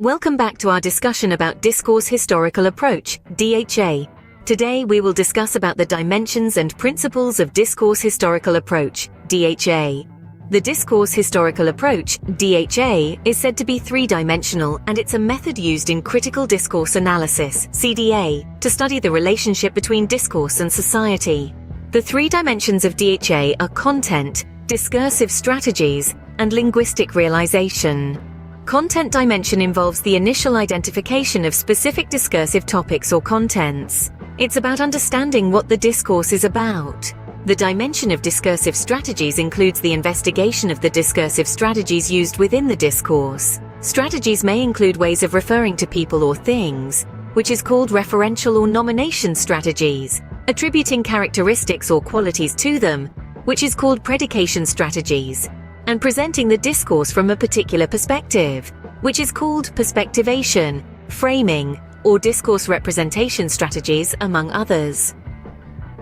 Welcome back to our discussion about discourse-historical approach, DHA. Today we will discuss about the dimensions and principles of discourse-historical approach, DHA. The discourse-historical approach, DHA, is said to be three-dimensional, and it's a method used in critical discourse analysis, CDA, to study the relationship between discourse and society. The three dimensions of DHA are content, discursive strategies, and linguistic realization. Content dimension involves the initial identification of specific discursive topics or contents. It's about understanding what the discourse is about. The dimension of discursive strategies includes the investigation of the discursive strategies used within the discourse. Strategies may include ways of referring to people or things, which is called referential or nomination strategies, attributing characteristics or qualities to them, which is called predication strategies, and presenting the discourse from a particular perspective, which is called perspectivation, framing, or discourse representation strategies, among others.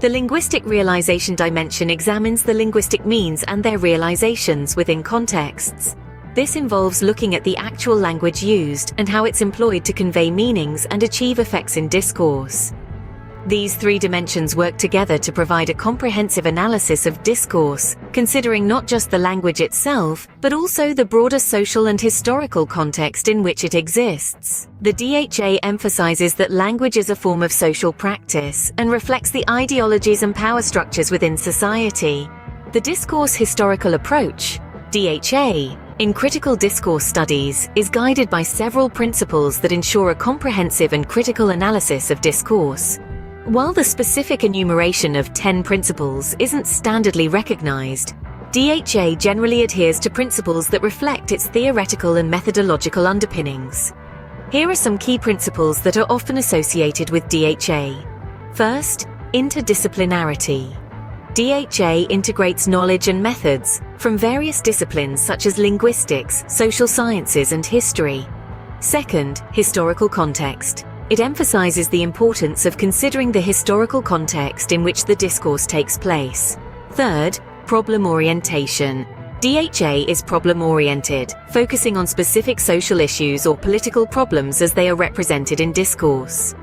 The linguistic realization dimension examines the linguistic means and their realizations within contexts. This involves looking at the actual language used and how it's employed to convey meanings and achieve effects in discourse. These three dimensions work together to provide a comprehensive analysis of discourse, considering not just the language itself, but also the broader social and historical context in which it exists. The DHA emphasizes that language is a form of social practice and reflects the ideologies and power structures within society. The discourse-historical approach, DHA, in critical discourse studies, is guided by several principles that ensure a comprehensive and critical analysis of discourse. While the specific enumeration of 10 principles isn't standardly recognized, DHA generally adheres to principles that reflect its theoretical and methodological underpinnings. Here are some key principles that are often associated with DHA. First, interdisciplinarity. DHA integrates knowledge and methods from various disciplines such as linguistics, social sciences, and history. Second, historical context. It emphasizes the importance of considering the historical context in which the discourse takes place. Third, problem orientation. DHA is problem-oriented, focusing on specific social issues or political problems as they are represented in discourse.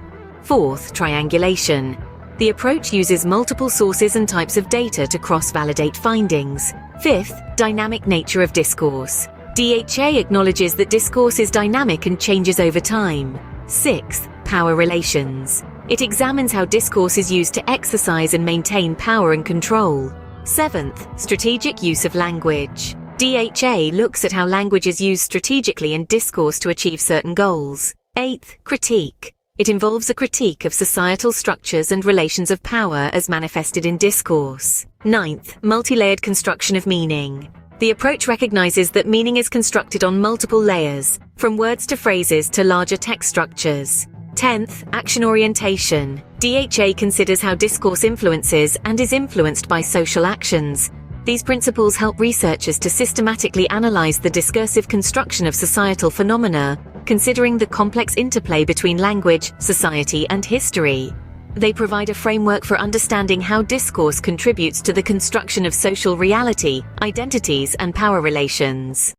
Fourth, triangulation. The approach uses multiple sources and types of data to cross-validate findings. Fifth, dynamic nature of discourse. DHA acknowledges that discourse is dynamic and changes over time. Sixth, power relations. It examines how discourse is used to exercise and maintain power and control. Seventh, strategic use of language. DHA looks at how language is used strategically in discourse to achieve certain goals. Eighth, critique. It involves a critique of societal structures and relations of power as manifested in discourse. Ninth, multi-layered construction of meaning. The approach recognizes that meaning is constructed on multiple layers, from words to phrases to larger text structures. 10th, action orientation. DHA considers how discourse influences and is influenced by social actions. These principles help researchers to systematically analyze the discursive construction of societal phenomena, considering the complex interplay between language, society, and history. They provide a framework for understanding how discourse contributes to the construction of social reality, identities, and power relations.